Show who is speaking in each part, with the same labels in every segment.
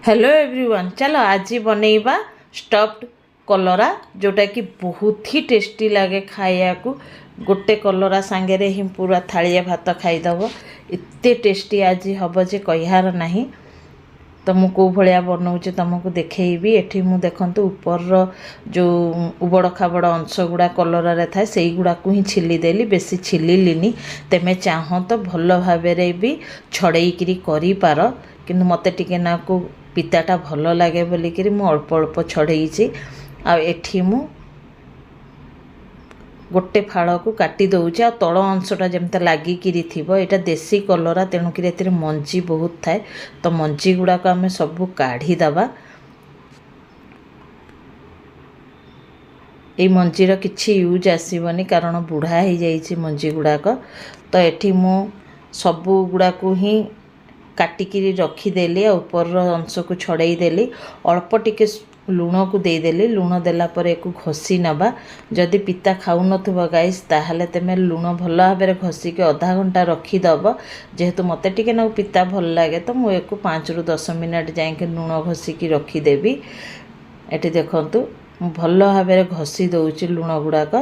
Speaker 1: Hello everyone, चलो आज बनैबा stuffed कलरा जोटा कि बहुत ही टेस्टी लगे खाया को। गोटे कलरा सांगे ही पूरा थालिया भात खाईदब, एते टेस्टी आज हम जे कहार नहीं। तो मु को भलिया बनाऊँ तुमको देखी। एठी मु देखंतु ऊपर जो उबड़ खाबड़ अंश गुड़ा कलर थाए से गुड़ा को ही छिलीदेली, बेसी छिलिलिनी। तेमे चाह तो भल भाव भी छड़ेकरी करि पार, किंतु मते टिके ना को पिताटा भल लगे बोलिकी मु अल्प अल्प छड़ेई। आठी मु गोटे फाड़ को काटी दौचे। आ तल अंशटा जमती लगिकी थी, यहाँ देसी कलरा तेणुक मंजी बहुत थाए। तो मंजी गुड़ाक आम सबू काढ़ीदबा। ये मंजीर किसी यूज आसबनी कारण बुढ़ा हो जाइए मंजी गुड़ाक। तो ये मु सबू गुड़ाक ही काटिकी रखीदेली, ऊपर अंश को छड़ई देली। अल्प टिके लुण को देदेली। लुण देला पर एक घसी नबा। जदि पिता खाऊ नथुबो गाइस ताहले तेमे लुण भल भाव घसिकी आधा घंटा रखीदब। जेहेतु मते टिके ना पिता भल लगे तो मु एक 5 ରୁ 10 मिनट जाके लुण घसिकी रखीदेवी। एटी देखंतु भल भाव घसी दउची लुण गुड़ाक।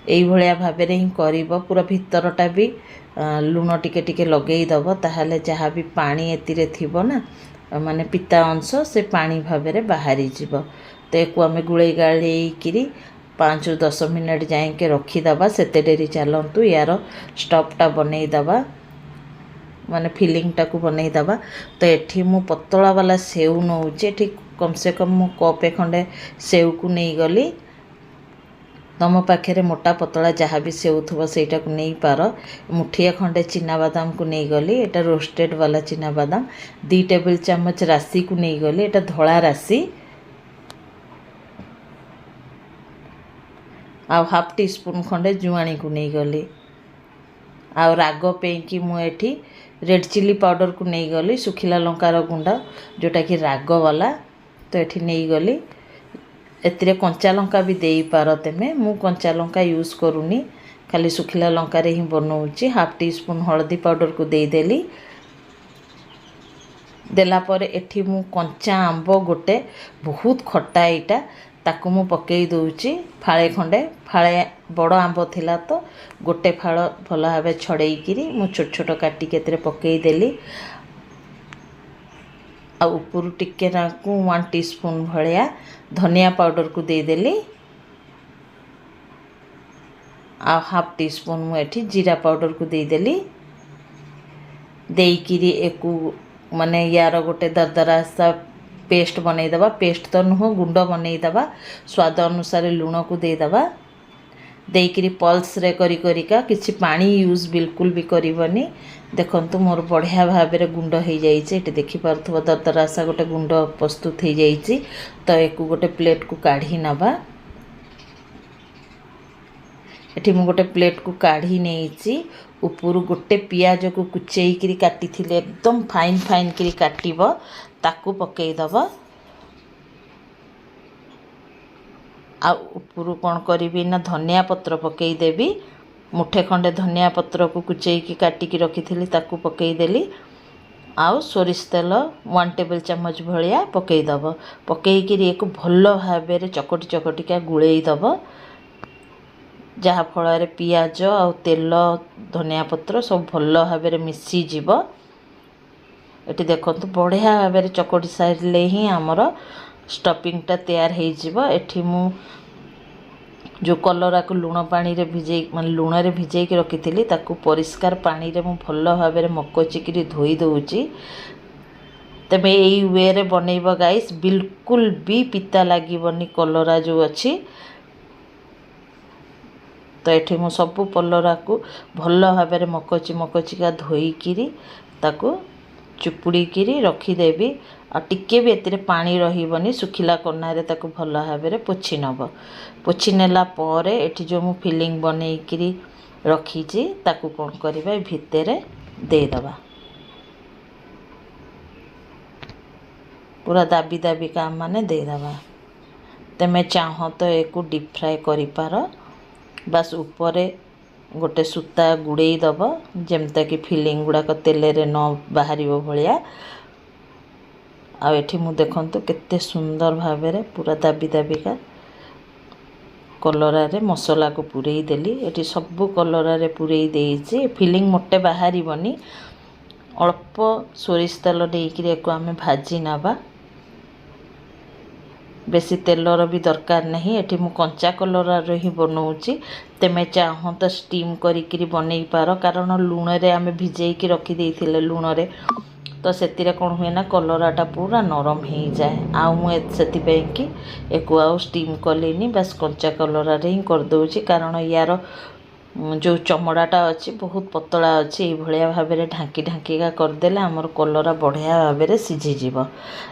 Speaker 1: यही भाया भाव ही कर पूरा भितरटा भी लुण टिके टिके लगेदब। ताहले जहाँ भी पानी एतिरे थिबो ना माने पिता अंश से पानी भाव बाहरी जीव। तो एक आम गुड़े गाड़ी 5 ରୁ 10 मिनट जाके रखीदबा। सेते डेरी चलतु यार स्टफटा बनईदबा, माने फिलिंगटा को बनईदबा। तो ये मु पतला वाला सेव नौचे। कम से कम मु कपे खंडे सेव को नहीं गली। तुम पाखे मोटा पतला जहाँ भी सेव थो सेटा को नहीं पार। मुठिया खंडे चिनाबादाम को नहीं गली। एटा रोस्टेड वाला चिनाबादाम। 2 टेबल चामच राशि को नहीं गली। एटा धला राशि। आ 1/2 टीस्पून खंडे जुआणी को नहीं गली। आ राग पेकी मुठी रेड चिली पाउडर को नहीं गली। सुखिला लंकार गुंड जोटा कि राग वाला। तो ये नहीं गली। एतिरे कंचा लंका भी दे पार तेमे। मु कंचा लंका यूज करूनी, खाली सुखिला लंका रे ही बनाऊँगी। 1/2 टीस्पून हल्दी पाउडर को देदेली। देला पर एठी मु कंचा आंब गोटे बहुत खट्टा एटा ताकू मु पकई दउची। फाळे खंडे फाळे बड़ आंब थिला तो गोटे फाळ भल भाव छड़ेकरी मु छोट छोट काटी केतरे पकई देली। आ ऊपर टिके नाकू 1 टीस्पून भलिया धनिया पाउडर को देदेली। आ 1/2 टीस्पून मुझे जीरा पाउडर को देदेली। देईकिरी एकू माने यार गोटे दरदरा सा पेस्ट बनईदबा। पेस्ट तो नुह गुंड बनईदबा। स्वाद अनुसार लुण को देदबा। देईकिरी पल्स रे करी करिका किछि पानी यूज बिल्कुल भी करबनी। देखंतु मोर बढ़िया भाव में गुंड हो जाइए। देखि पारथुबो दरदरा सा गोटे गुंड प्रस्तुत हो जाइए। तो एक गोटे प्लेट को काढ़ी नबा। एठी मु गोटे प्लेट को काढ़ी नहीं। ऊपर गोटे पियाज को कुचेई काटी थिले एकदम फाइन फाइन करी काटिबो, ताकू पकईदब। आ ऊपर कौन करी ना धनिया पत्र पकईदेवी। मुठे खंडे धनिया पत्र को कुचेई काटिकी रखी ताकू पकईदेली। आउ सोरिष तेल 1 टेबल चामच भलिया पकईदब। पकईकरी एक भल भाव चकटी चकटिका गुड़ईदब, जहाँ फल पियाज आउ तेल धनिया पत्र सब भल भाव मिसीजीव। ये देखो बढ़िया भाव चकटी सारे ही आमर स्टफिंगटा तैयार हो। मु जो कलरा को लुण पानी रे भिजे माने लुण रे भिजे के रखी थी ताकू परिष्कार पानी रे मु भल भाव मकोचिकी धोई दउची। तबे यही वे रे बनैबा गाइस, बिल्कुल भी पिता लागबनी कलरा जो अच्छी। तो ये मु सबू कलरा को भल भाव मकोचिका धोईकी ताकू चुपुड़ी किरी रखीदेवी। आ टिके भी एतिरे पानी रहीबनी। सुखिला कनारे ताकू भल भाव पोछि नब। पोछि नेला परे एठी जो मु फिलिंग बनईकी रखीची ताकू कौन करिबा भितरे देदबा। पूरा दाबी दाबी काम माने देदबा। तमे चाह तो एक डीप फ्राए करि पार। बस ऊपर गोटे सूता गुड़े दब, जमता कि फिलिंग गुड़ाक तेल रे न बाहर भाया। आ एठी मु देखंतु केते सुंदर भाबरे पूरा दाबी दाबिका कलरा रे मसला को पुरई देली एठी सब कलरा रे पुरई देइछि फिलिंग मोटे बाहरी बनी अल्प सोरिष तेल देइकरी एको आमे भाजी नाबा बेसी तेलर भी दरकार नहीं एठी मु कंचा कलरा रे ही बनाउछि तेमे चाहो तो स्टीम करिकरी बनै पारो कारण लूण रे आमे भिजेई की रखी देइथिले लूण रे तो सेतिरे कोन हुए ना कलराटा पूरा नरम हो जाए आ मु सेति पे कि एको आउ स्टीम कलेनी बस कंचा कलरा रे ही कर दउछि कारण यार जो चमड़ाटा अच्छी बहुत पतला अच्छी ये भलिया भाव में ढांकी ढांकीका करदेले आमर कलरा बढ़िया भाव में सीझीज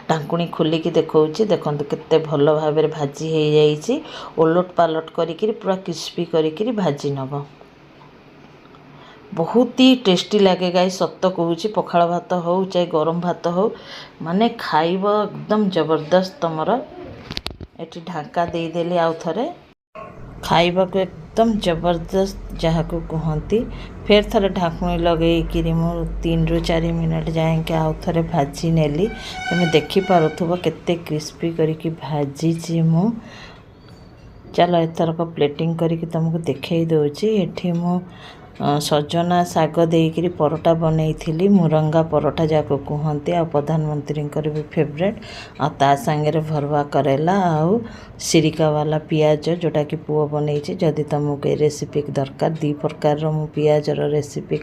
Speaker 1: ढांकुणी खोलिकी देखौछि देखंतु केते भल भाव में भाजी हो जाइछि ओलट पालट करिकरी पूरा क्रिस्पी करिकरी भाजी नब बहुत ही टेस्टी लगे गाई सत कहूँ पखाल भात हो चाहे गरम भात हो माने खाइब एकदम जबरदस्त तुमर एटी ढाका देदेली आउ थे खाइबा को एकदम जबरदस्त जहाँ को कहती फिर थे ढाकुणी लगे मु 3 ରୁ 4 मिनट जाए आउ थे भाजी नेली तुम देखिपु केते क्रिस्पी करके भाजी मु चलो एथरक प्लेटिंग करके तुमको देखई दूची एठी मु सजना साग देकरी परोटा बनई मुरंगा परोटा जाको कहते आ प्रधानमंत्री भी फेवरेट आ ता संगे भरवा करेला आउ सिरिका वाला पियाज जोटा कि पुओ बनई जदि तुमको रेसिपी दरकार 2 प्रकार मु पियाज रेसिपी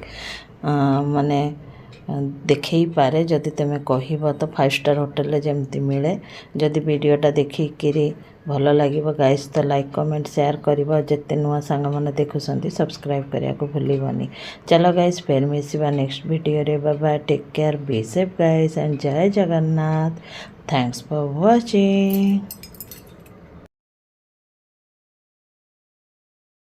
Speaker 1: माने देखई पारे जदि तुम कह तो 5 स्टार होटल जमती मिले जदि वीडियोटा देखिकी भल लगे गाइस तो लाइक कमेंट शेयर कर जिते नुआ सांग मैंने देखुं सब्सक्राइब करने को भूलनी चलो गाइस फिर मिसवा नेक्स्ट वीडियो रे bye bye take care be safe guys and जय जगन्नाथ थैंक्स फॉर वाचिंग।